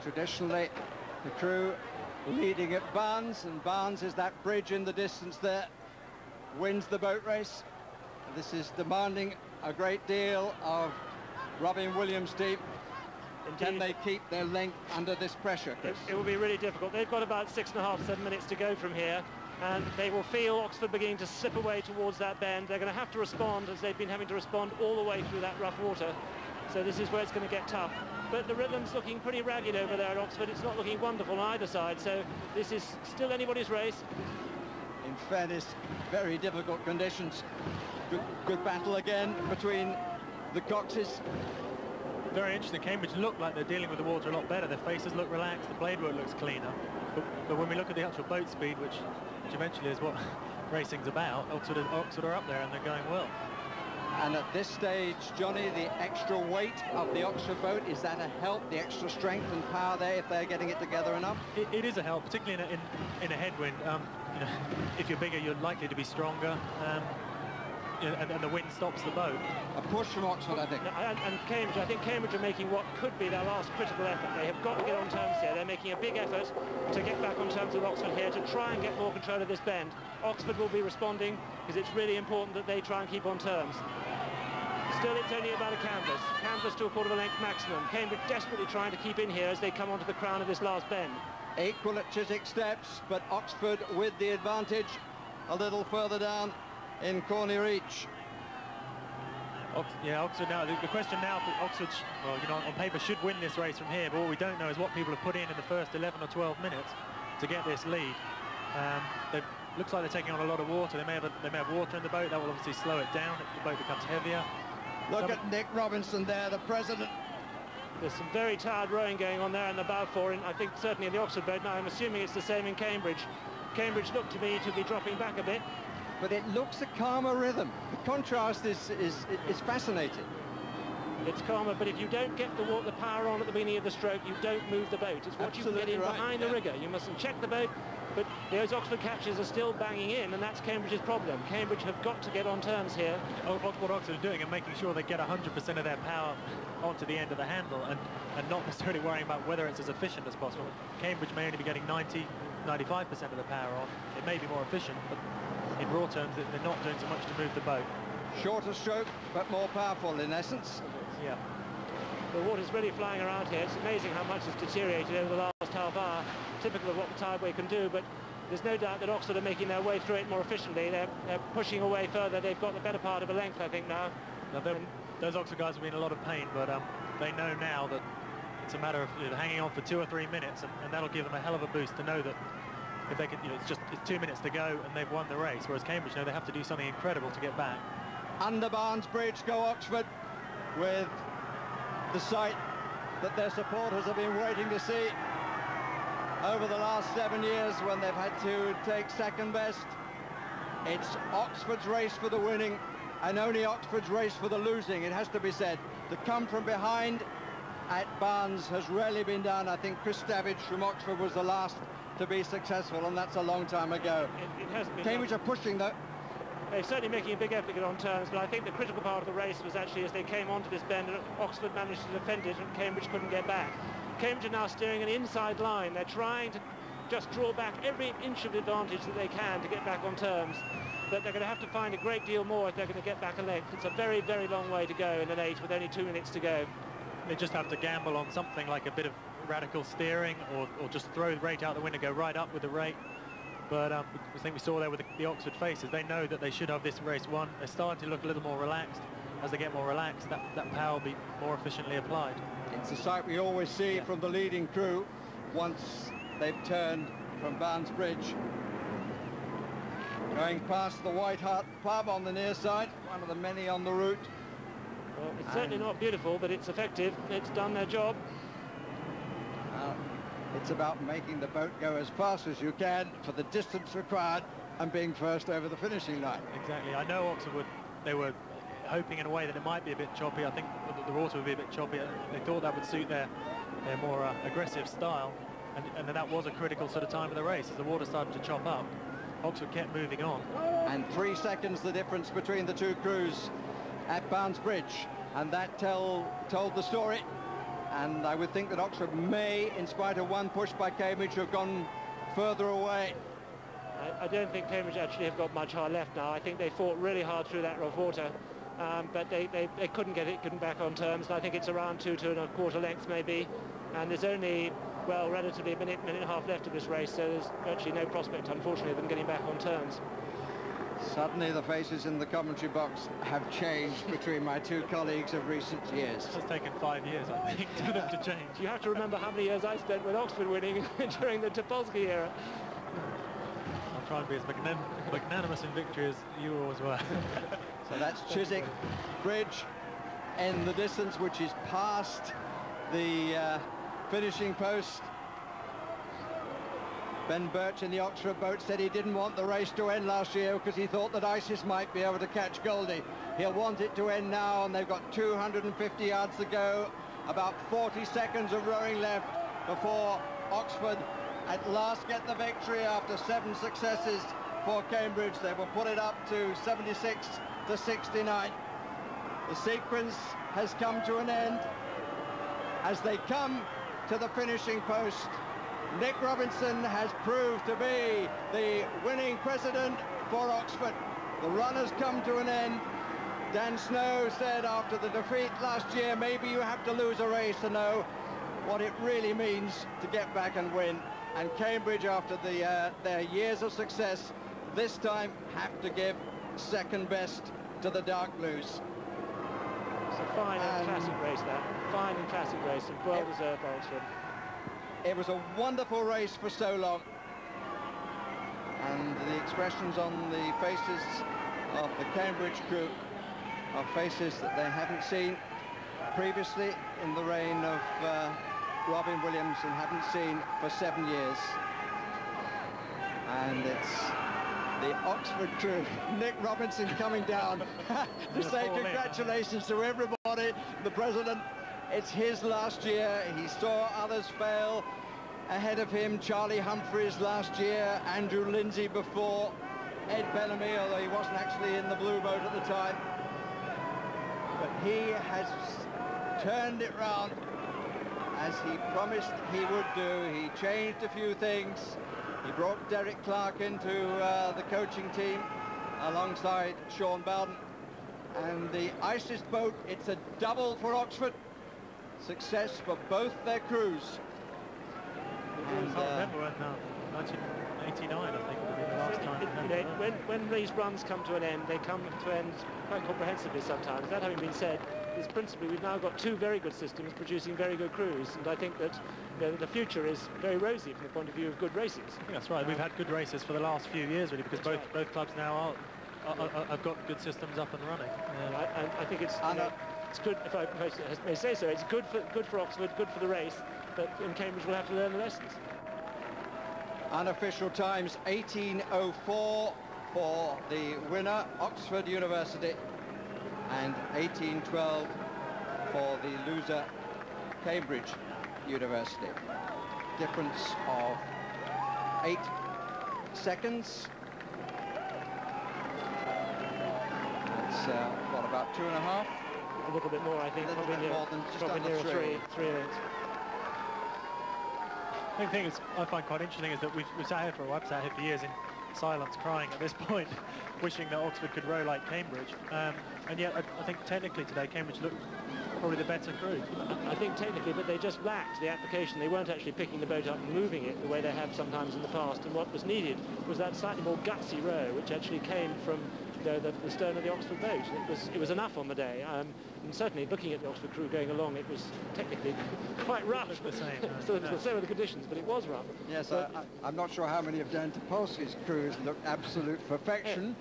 S2: Traditionally, the crew leading at Barnes, and Barnes is that bridge in the distance there, wins the boat race. This is demanding a great deal of Robin Williams' team.
S3: Indeed.
S2: Can they keep their length under this pressure, Chris?
S3: It will be really difficult. They've got about 6.5, 7 minutes to go from here, and they will feel Oxford beginning to slip away towards that bend. They're going to have to respond, as they've been having to respond all the way through that rough water. So this is where it's going to get tough. But the rhythm's looking pretty ragged over there at Oxford. It's not looking wonderful on either side, so this is still anybody's race.
S2: In fairness, very difficult conditions. Good battle again between the Coxes.
S4: Very interesting. Cambridge look like they're dealing with the water a lot better. Their faces look relaxed, the blade work looks cleaner. But when we look at the actual boat speed, which eventually is what racing's about, Oxford are up there and they're going well.
S2: And at this stage, Johnny, the extra weight of the Oxford boat, is that a help, the extra strength and power there, if they're getting it together enough?
S4: It is a help, particularly in a headwind. You know, if you're bigger, you're likely to be stronger, and the wind stops the boat.
S2: A push from Oxford, I think.
S3: And Cambridge, I think Cambridge are making what could be their last critical effort. They have got to get on terms here. They're making a big effort to get back on terms with Oxford here, to try and get more control of this bend. Oxford will be responding, because it's really important that they try and keep on terms. Still, it's only about a canvas to a 1/4 length maximum. Cambridge desperately trying to keep in here as they come onto the crown of this last bend.
S2: Equal at Chiswick steps, but Oxford with the advantage a little further down in Corney Reach.
S4: Oxford now. The question now for Oxford, well, you know, on paper should win this race from here, but what we don't know is what people have put in the first 11 or 12 minutes to get this lead. Looks like they're taking on a lot of water. They may have water in the boat. That will obviously slow it down if the boat becomes heavier.
S2: Look at Nick Robinson there, the president.
S3: There's some very tired rowing going on there in the bow fore, and I think certainly in the Oxford boat. Now I'm assuming it's the same in Cambridge. Cambridge looked to me to be dropping back a bit.
S2: But it looks a calmer rhythm. The contrast is fascinating.
S3: It's calmer, but if you don't get the power on at the beginning of the stroke, you don't move the boat. It's what you can get in behind the rigger. You mustn't check the boat. but those Oxford catches are still banging in, and that's Cambridge's problem. Cambridge have got to get on terms here.
S4: What Oxford are doing and making sure they get 100% of their power onto the end of the handle, and not necessarily worrying about whether it's as efficient as possible. Cambridge may only be getting 95% of the power on. It may be more efficient, but in raw terms, they're not doing so much to move the boat.
S2: Shorter stroke, but more powerful in essence.
S4: Yeah.
S3: The water's really flying around here. It's amazing how much it's deteriorated over the last half hour, typical of what the Tideway can do, but there's no doubt that Oxford are making their way through it more efficiently. They're pushing away further. They've got the better part of a length, I think, now.
S4: Those Oxford guys have been in a lot of pain, but they know now that it's a matter of hanging on for 2 or 3 minutes, and that'll give them a hell of a boost to know that if they can, it's 2 minutes to go and they've won the race, whereas Cambridge know they have to do something incredible to get back.
S2: Under Barnes Bridge go Oxford, with the sight that their supporters have been waiting to see over the last 7 years when they've had to take second best. It's Oxford's race for the winning and only Oxford's race for the losing, it has to be said. To come from behind at Barnes has rarely been done. I think Chris Davidge from Oxford was the last to be successful, and that's a long time ago.
S3: It hasn't been
S2: Cambridge are pushing though.
S3: They're certainly making a big effort to get on terms, but I think the critical part of the race was actually as they came onto this bend, and Oxford managed to defend it and Cambridge couldn't get back. Cambridge are now steering an inside line. They're trying to just draw back every inch of advantage that they can to get back on terms, but they're going to have to find a great deal more if they're going to get back a length. It's a very, very long way to go in an 8 with only 2 minutes to go.
S4: They just have to gamble on something like a bit of radical steering, or just throw the rate out the window, go right up with the rate. But I think we saw there with the Oxford faces, they know that they should have this race won. They're starting to look a little more relaxed. As they get more relaxed, that power will be more efficiently applied.
S2: It's a sight we always see from the leading crew once they've turned from Barnes Bridge. Going past the White Hart pub on the near side, one of the many on the route.
S3: Well, it's certainly not beautiful, but it's effective. It's done their job.
S2: It's about making the boat go as fast as you can for the distance required and being first over the finishing line.
S4: Exactly. I know Oxford, they were hoping in a way that it might be a bit choppy. I think the water would be a bit choppy. They thought that would suit their more aggressive style, and that was a critical sort of time of the race. As the water started to chop up, Oxford kept moving on.
S2: And 3 seconds the difference between the two crews at Barnes Bridge, and that told the story. And I would think that Oxford may, in spite of one push by Cambridge, have gone further away.
S3: I don't think Cambridge actually have got much hard left now. I think they fought really hard through that rough water, but they couldn't get it, couldn't back on terms. And I think it's around 2 1/4 lengths maybe, and there's only, well, relatively a minute and a half left of this race, so there's virtually no prospect, unfortunately, of them getting back on terms.
S2: Suddenly the faces in the commentary box have changed between my two colleagues of recent years.
S4: It's taken 5 years, I think, for them to change.
S3: You have to remember how many years I spent with Oxford winning during the Topolsky era.
S4: I'll try and be as magnanimous in victory as you always were.
S2: So that's Chiswick Bridge in the distance, which is past the finishing post. Ben Birch in the Oxford boat said he didn't want the race to end last year because he thought that ISIS might be able to catch Goldie. He'll want it to end now, and they've got 250 yards to go, about 40 seconds of rowing left before Oxford at last get the victory after 7 successes for Cambridge. They will put it up to 76 to 69. The sequence has come to an end as they come to the finishing post. Nick Robinson has proved to be the winning president for Oxford. The run has come to an end. Dan Snow said after the defeat last year, maybe you have to lose a race to know what it really means to get back and win. And Cambridge, after their years of success, this time have to give second best to the Dark Blues.
S3: It's a fine and classic race, that. Fine and classic race, and well deserved by Oxford.
S2: It was a wonderful race for so long, and the expressions on the faces of the Cambridge crew are faces that they haven't seen previously in the reign of Robin Williams and haven't seen for 7 years. And it's the Oxford crew, Nick Robinson coming down to say congratulations to everybody, the president. It's his last year. He saw others fail, Ahead of him, Charlie Humphreys last year, Andrew Lindsay before, Ed Bellamy, although he wasn't actually in the blue boat at the time. But he has turned it round as he promised he would do. He changed a few things. He brought Derek Clark into the coaching team alongside Sean Bowden. And the ISIS boat, it's a double for Oxford. Success for both their crews.
S4: I can't remember when, 1989, I think, would be the last time.
S3: When these runs come to an end, they come to end quite comprehensively sometimes. That having been said, is principally we've now got two very good systems producing very good crews, and I think that the future is very rosy from the point of view of good races.
S4: Yeah, that's right. We've had good races for the last few years, really, because both clubs now have got good systems up and running.
S3: I think it's it's good, if I may say so. It's good for Oxford, good for the race, but in Cambridge we'll have to learn the lessons.
S2: Unofficial times 18:04 for the winner, Oxford University, and 18:12 for the loser, Cambridge University. Difference of 8 seconds. That's what, about 2.5?
S3: A little bit more, I think.
S2: Probably more than just under
S3: near
S2: 3.
S3: 3 minutes.
S4: The thing I find quite interesting is that we've sat here I've sat here for years in silence, crying at this point, wishing that Oxford could row like Cambridge. And yet, I think technically today, Cambridge looked probably the better crew.
S3: I think technically, but they just lacked the application. They weren't actually picking the boat up and moving it the way they have sometimes in the past. And what was needed was that slightly more gutsy row, which actually came from the stern of the Oxford boat. It was enough on the day. And certainly, looking at the Oxford crew going along, it was technically quite rough.
S4: It was the same.
S3: So it was the same with the conditions, but it was rough.
S2: Yes, I'm not sure how many of Dan Topolsky's crews looked absolute perfection,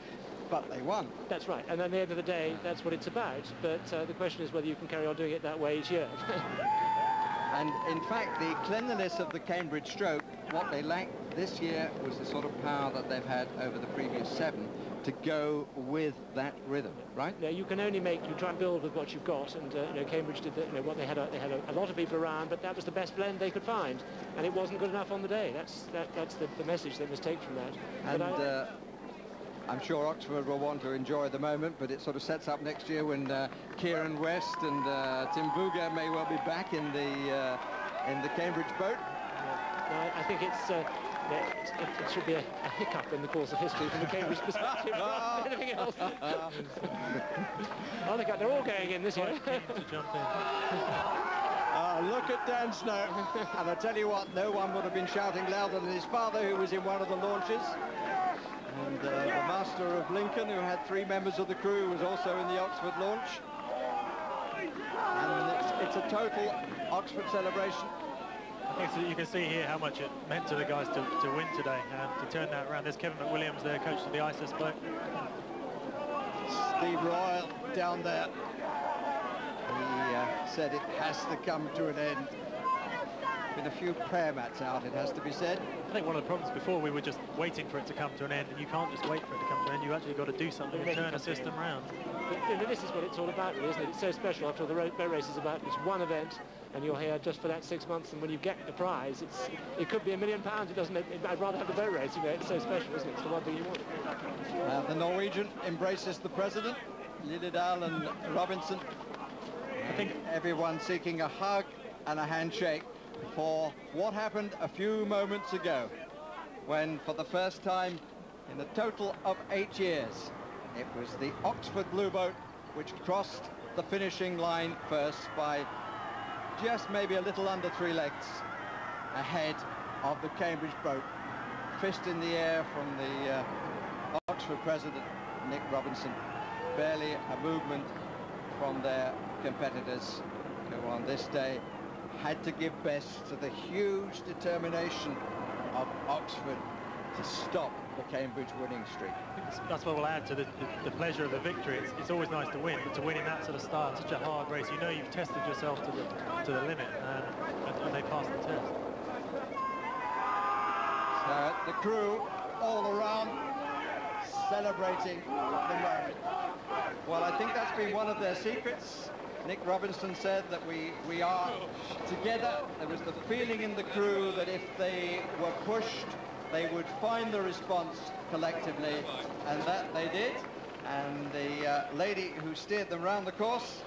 S2: but they won.
S3: That's right. And at the end of the day, that's what it's about. But the question is whether you can carry on doing it that way each year.
S2: And in fact, the cleanliness of the Cambridge stroke, what they lacked this year was the sort of power that they've had over the previous 7 to go with that rhythm, right?
S3: Yeah, you can only you try and build with what you've got, and Cambridge did what they had a lot of people around, but that was the best blend they could find, and it wasn't good enough on the day. That's the message they must take from that.
S2: And I'm sure Oxford will want to enjoy the moment, but it sort of sets up next year when Kieran West and Tim Vuga may well be back in the Cambridge boat.
S3: Yeah. I think it should be a hiccup in the course of history from the Cambridge perspective. Anything else? They're all going in this year.
S4: To jump in.
S2: Look at Dan Snow. And I tell you what, no one would have been shouting louder than his father, who was in one of the launches. And the Master of Lincoln, who had 3 members of the crew, was also in the Oxford launch. And it's a total Oxford celebration.
S4: I think so you can see here how much it meant to the guys to win today, to turn that around. There's Kevin McWilliams, their coach of the ISIS boat.
S2: Steve Royal down there. He said it has to come to an end. With a few prayer mats out, it has to be said.
S4: I think one of the problems before, we were just waiting for it to come to an end, and you can't just wait for it to come to an end. You actually got to do something and turn a system around.
S3: But this is what it's all about, really, isn't it? It's so special. After all, the boat race is about it's one event, and you're here just for that 6 months, and when you get the prize, it could be £1 million. It doesn't. I'd rather have the boat race. It's so special, isn't it? It's the one thing you want.
S2: The Norwegian embraces the president, Lilledal and Robinson. I think everyone seeking a hug and a handshake for what happened a few moments ago, when for the first time in a total of 8 years, it was the Oxford Blue Boat which crossed the finishing line first by just maybe a little under 3 legs ahead of the Cambridge boat. Fist in the air from the Oxford president, Nick Robinson. Barely a movement from their competitors who on this day had to give best to the huge determination of Oxford to stop the Cambridge winning streak.
S4: That's what will add to the pleasure of the victory. It's always nice to win, but to win in that sort of style, such a hard race, you know you've tested yourself to the limit, and they passed the test.
S2: So the crew all around celebrating the moment. Well, I think that's been one of their secrets. Nick Robinson said that we are together. There was the feeling in the crew that if they were pushed, they would find the response collectively, and that they did. And the lady who steered them round the course,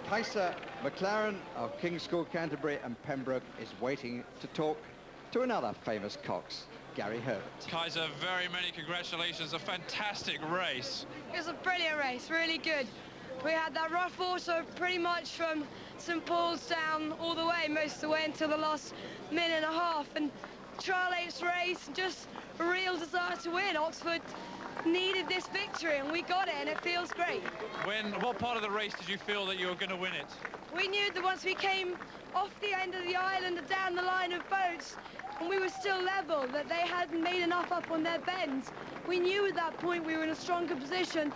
S2: Kajsa McLaren of King's School Canterbury and Pembroke, is waiting to talk to another famous Cox, Gary Herbert.
S8: Kajsa, very many congratulations. A fantastic race.
S9: It was a brilliant race, really good. We had that rough water pretty much from St Paul's down all the way, most of the way until the last minute and a half. And Trial 8's race, just a real desire to win. Oxford needed this victory and we got it, and it feels great.
S8: What part of the race did you feel that you were going to win it?
S9: We knew that once we came off the end of the island and down the line of boats, and we were still level, that they hadn't made enough up on their bends. We knew at that point we were in a stronger position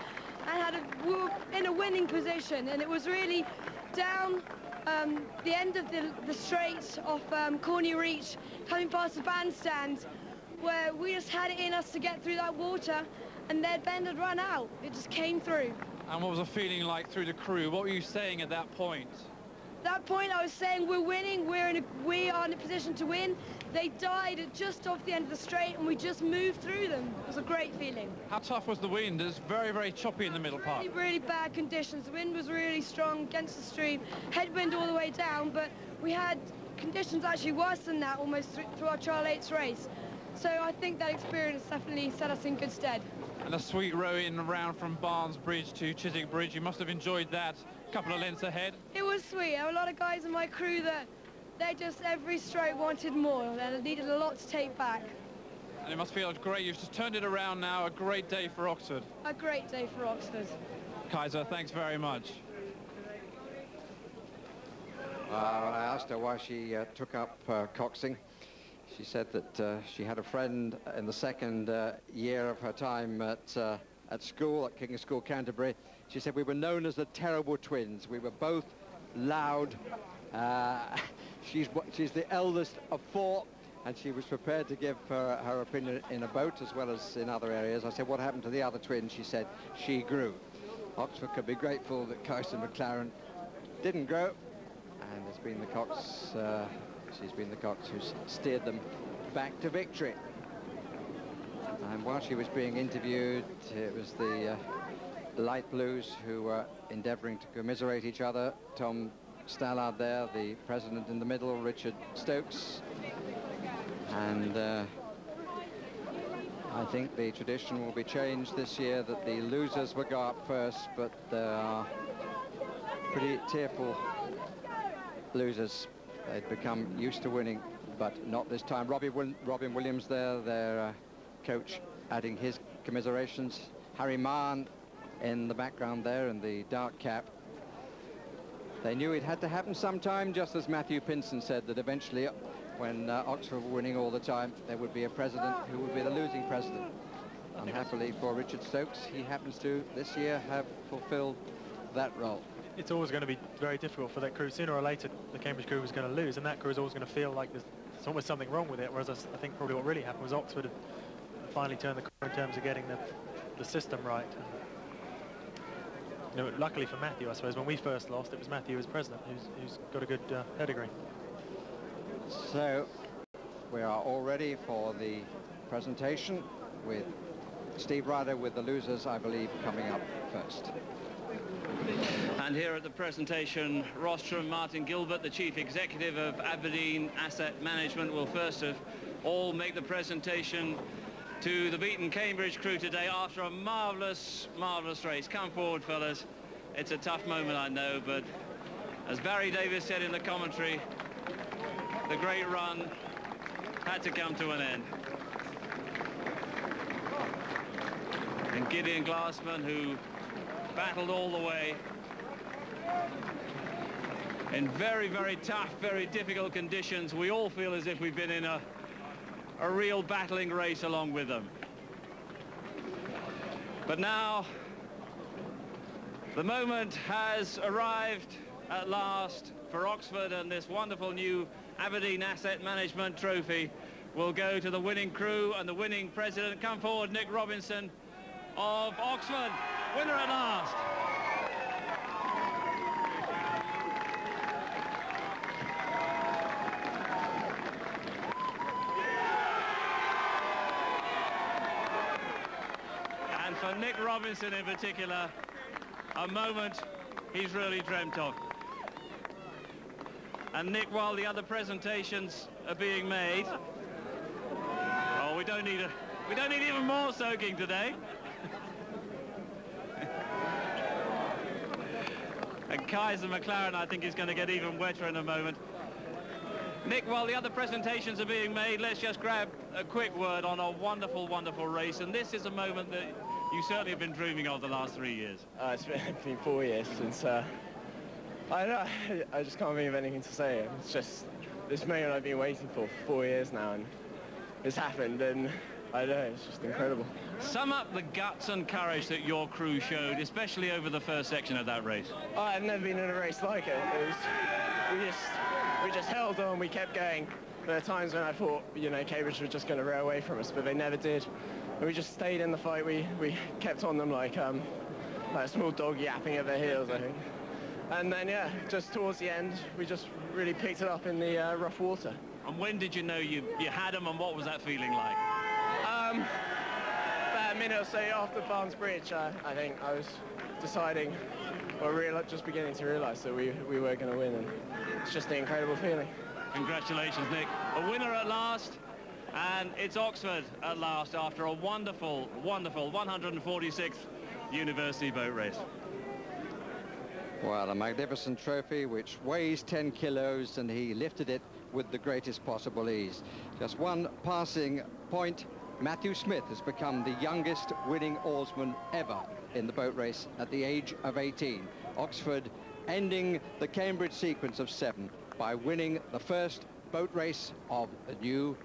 S9: and we were in a winning position, and it was really down the end of the straight off Corney Reach, coming past the bandstand, where we just had it in us to get through that water, and their bend had run out. It just came through.
S8: And what was the feeling like through the crew? What were you saying at that point?
S9: At that point I was saying we're winning, we are in a position to win. They died at just off the end of the straight and we just moved through them. It was a great feeling.
S8: How tough was the wind? It was very, very choppy in the middle part.
S9: Really, really bad conditions. The wind was really strong against the stream, headwind all the way down, but we had conditions actually worse than that almost through our Trial 8's race. So I think that experience definitely set us in good stead.
S8: And a sweet row in around from Barnes Bridge to Chiswick Bridge. You must have enjoyed that. A couple of lengths ahead.
S9: It was sweet. There were a lot of guys in my crew that they just every stroke wanted more. They needed a lot to take back.
S8: And it must feel great. You've just turned it around now. A great day for Oxford.
S9: A great day for Oxford.
S8: Kajsa, thanks very much.
S2: I asked her why she took up coxing. She said that she had a friend in the second year of her time at school, at King's School Canterbury. She said we were known as the terrible twins. We were both loud. She's the eldest of four, and she was prepared to give her opinion in a boat as well as in other areas. I said, what happened to the other twin? She said, she grew. Oxford could be grateful that Kajsa McLaren didn't grow, and it's been the Cox, she's been the Cox who's steered them back to victory. And while she was being interviewed, it was the Light Blues who were endeavouring to commiserate each other. Tom Stallard there, the president in the middle, Richard Stokes. And I think the tradition will be changed this year, that the losers will go up first, but there are pretty tearful losers. They'd become used to winning, but not this time. Robin Williams there, their coach, adding his commiserations. Harry Mahon in the background there in the dark cap. They knew it had to happen sometime, just as Matthew Pinson said that eventually, when Oxford were winning all the time, there would be a president who would be the losing president. Unhappily for Richard Stokes, he happens to, this year, have fulfilled that role.
S4: It's always going to be very difficult for that crew. Sooner or later, the Cambridge crew was going to lose, and that crew is always going to feel like there's almost something wrong with it, whereas I think probably what really happened was Oxford had finally turned the corner in terms of getting the system right. You know, luckily for Matthew, I suppose, when we first lost, it was Matthew as president, who's got a good pedigree.
S2: So we are all ready for the presentation, with Steve Ryder with the losers, I believe, coming up first.
S1: And here at the presentation, Rostrum Martin Gilbert, the Chief Executive of Aberdeen Asset Management, will first of all make the presentation to the beaten Cambridge crew today after a marvellous, marvellous race. Come forward, fellas. It's a tough moment, I know, but as Barry Davis said in the commentary, the great run had to come to an end. And Gideon Glassman, who battled all the way in very, very tough, very difficult conditions. We all feel as if we've been in a real battling race along with them. But now the moment has arrived at last for Oxford, and this wonderful new Aberdeen Asset Management trophy will go to the winning crew and the winning president. Come forward, Nick Robinson of Oxford, winner at last. for Nick Robinson in particular, a moment he's really dreamt of. And Nick, while the other presentations are being made, oh, we don't need even more soaking today. And Kaiser McLaren, I think, is going to get even wetter in a moment. Nick, while the other presentations are being made, let's just grab a quick word on a wonderful, wonderful race. And this is a moment that you certainly have been dreaming of the last 3 years.
S10: It's been 4 years since... I just can't think of anything to say. It's just this moment I've been waiting for 4 years now, and it's happened, and I don't know, it's just incredible.
S1: Sum up the guts and courage that your crew showed, especially over the first section of that race.
S10: I've never been in a race like it. We just held on, we kept going. There are times when I thought, you know, Cambridge were just going to rail away from us, but they never did. And we just stayed in the fight. We kept on them like a small dog yapping at their heels, I think. And then, yeah, just towards the end, we just really picked it up in the rough water.
S1: And when did you know you had them, and what was that feeling like?
S10: About a minute or so after Barnes Bridge, I think I was deciding, or just beginning to realise that we were going to win, and it's just an incredible feeling.
S1: Congratulations, Nick. A winner at last, and it's Oxford at last after a wonderful, wonderful 146th University boat race.
S2: Well, a magnificent trophy which weighs 10 kilos, and he lifted it with the greatest possible ease. Just one passing point, Matthew Smith has become the youngest winning oarsman ever in the boat race at the age of 18. Oxford ending the Cambridge sequence of 7 by winning the first boat race of the new